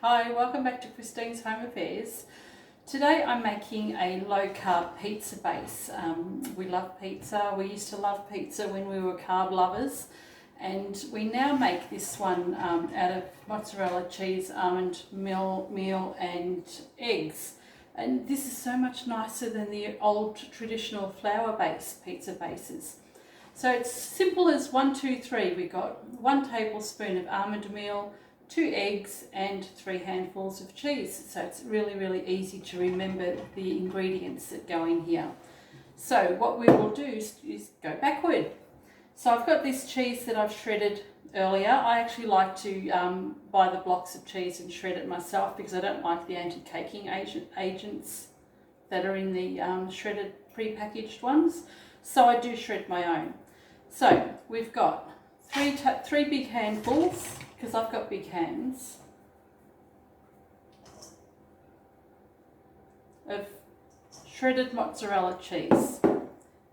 Hi, welcome back to Christine's Home Affairs. Today I'm making a low-carb pizza base. We love pizza. We used to love pizza when we were carb lovers, and we now make this one out of mozzarella cheese, almond meal and eggs. And this is so much nicer than the old traditional flour-based pizza bases. So it's simple as 1, 2, 3. We've got 1 tablespoon of almond meal, 2 eggs and 3 handfuls of cheese. So it's really easy to remember the ingredients that go in here. So what we will do is go backward. So I've got this cheese that I've shredded earlier. I actually like to buy the blocks of cheese and shred it myself because I don't like the anti-caking agents that are in the shredded pre-packaged ones. So I do shred my own. So we've got three big handfuls, because I've got big hands, of shredded mozzarella cheese.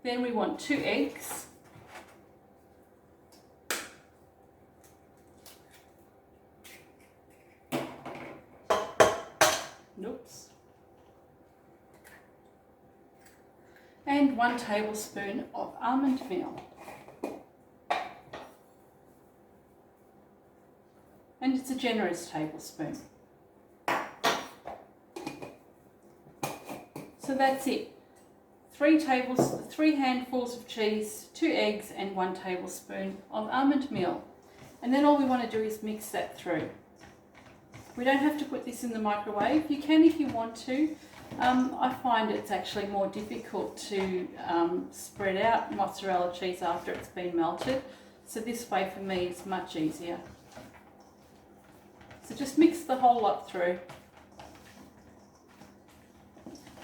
Then we want 2 eggs, and 1 tablespoon of almond meal. And it's a generous tablespoon. So that's it. 3 handfuls of cheese, 2 eggs and 1 tablespoon of almond meal. And then all we want to do is mix that through. We don't have to put this in the microwave. You can if you want to. I find it's actually more difficult to spread out mozzarella cheese after it's been melted. So this way for me is much easier. So just mix the whole lot through.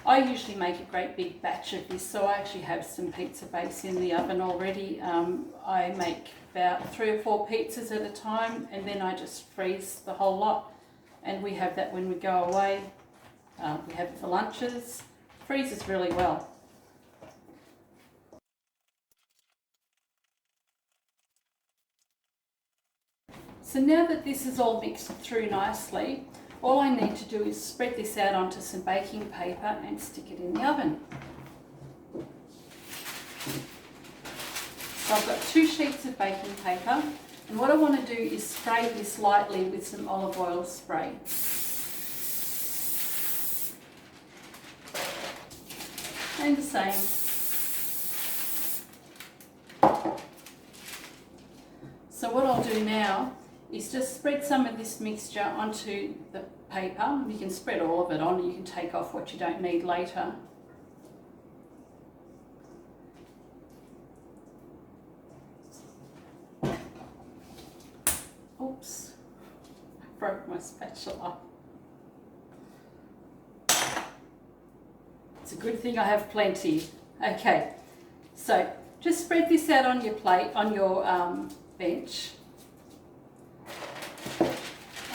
I usually make a great big batch of this, so I actually have some pizza base in the oven already. I make about 3 or 4 pizzas at a time, and then I just freeze the whole lot. And we have that when we go away. We have it for lunches. Freezes really well. So now that this is all mixed through nicely, all I need to do is spread this out onto some baking paper and stick it in the oven. So I've got 2 sheets of baking paper, and what I want to do is spray this lightly with some olive oil spray. And the same. So what I'll do now is just spread some of this mixture onto the paper. You can spread all of it on, you can take off what you don't need later. Oops, I broke my spatula. It's a good thing I have plenty. Okay, so just spread this out on your plate, on your bench.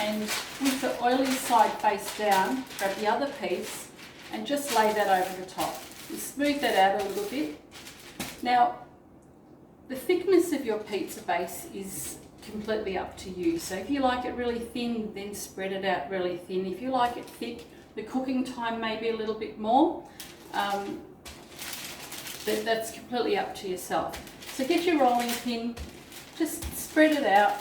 And with the oily side face down, grab the other piece and just lay that over the top. You smooth that out a little bit. Now, the thickness of your pizza base is completely up to you. So if you like it really thin, then spread it out really thin. If you like it thick, the cooking time may be a little bit more. That's completely up to yourself. So get your rolling pin, just spread it out.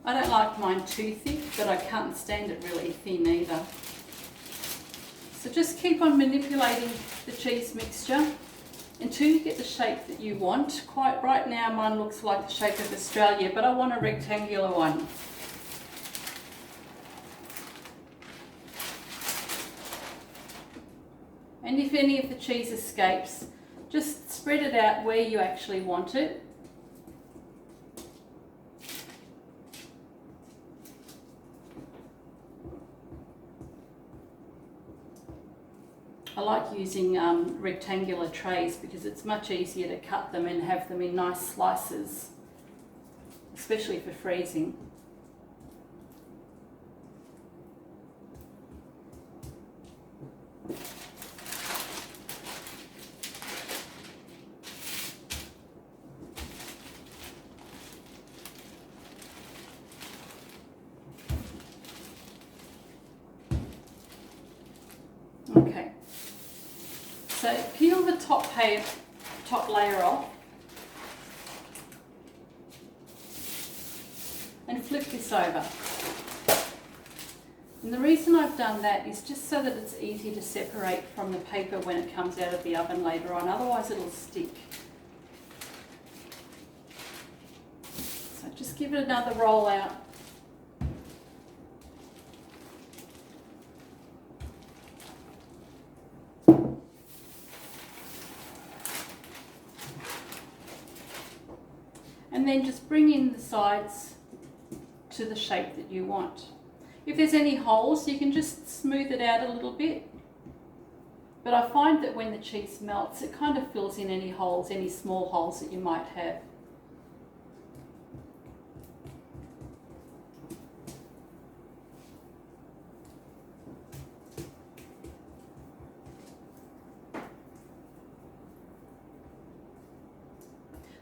I don't like mine too thick, but I can't stand it really thin either. So just keep on manipulating the cheese mixture until you get the shape that you want. Quite right now mine looks like the shape of Australia, but I want a rectangular one. And if any of the cheese escapes, just spread it out where you actually want it. I like using rectangular trays because it's much easier to cut them and have them in nice slices, especially for freezing. So peel the top layer off and flip this over. And the reason I've done that is just so that it's easy to separate from the paper when it comes out of the oven later on, otherwise it'll stick. So just give it another roll out. And then just bring in the sides to the shape that you want. If there's any holes, you can just smooth it out a little bit. But I find that when the cheese melts, it kind of fills in any holes, any small holes that you might have.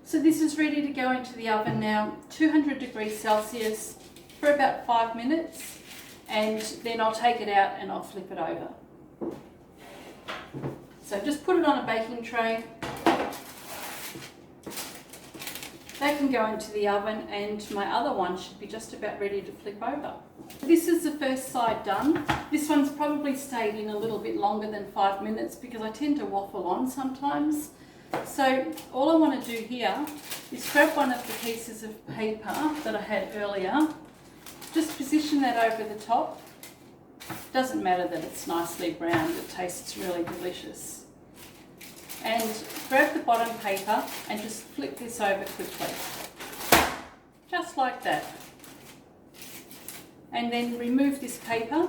So this is ready to go into the oven now, 200 degrees Celsius for about 5 minutes, and then I'll take it out and I'll flip it over. So just put it on a baking tray. That can go into the oven, and my other one should be just about ready to flip over. This is the first side done. This one's probably stayed in a little bit longer than 5 minutes because I tend to waffle on sometimes. So all I want to do here is grab one of the pieces of paper that I had earlier, just position that over the top. Doesn't matter that it's nicely browned, it tastes really delicious. And grab the bottom paper and just flip this over quickly, just like that. And then remove this paper.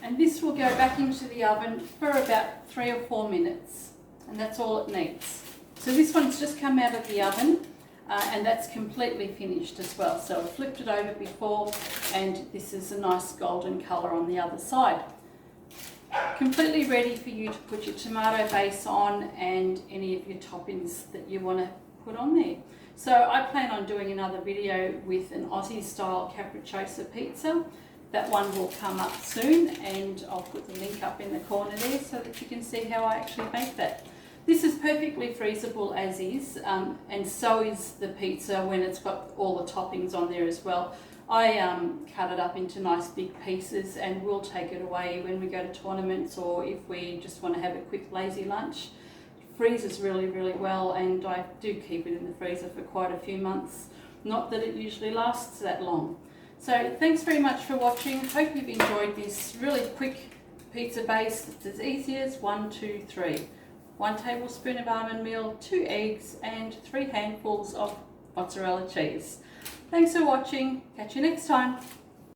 And this will go back into the oven for about 3 or 4 minutes, and that's all it needs. So this one's just come out of the oven, and that's completely finished as well. So I flipped it over before, and this is a nice golden colour on the other side. Completely ready for you to put your tomato base on and any of your toppings that you want to put on there. So I plan on doing another video with an Aussie style capriciosa pizza. That one will come up soon, and I'll put the link up in the corner there so that you can see how I actually make that. This is perfectly freezable as is, and so is the pizza when it's got all the toppings on there as well. I cut it up into nice big pieces, and we'll take it away when we go to tournaments or if we just want to have a quick lazy lunch. It freezes really, really well, and I do keep it in the freezer for quite a few months. Not that it usually lasts that long. So thanks very much for watching. Hope you've enjoyed this really quick pizza base. It's as easy as 1, 2, 3. 1 tablespoon of almond meal, 2 eggs, and 3 handfuls of mozzarella cheese. Thanks for watching. Catch you next time.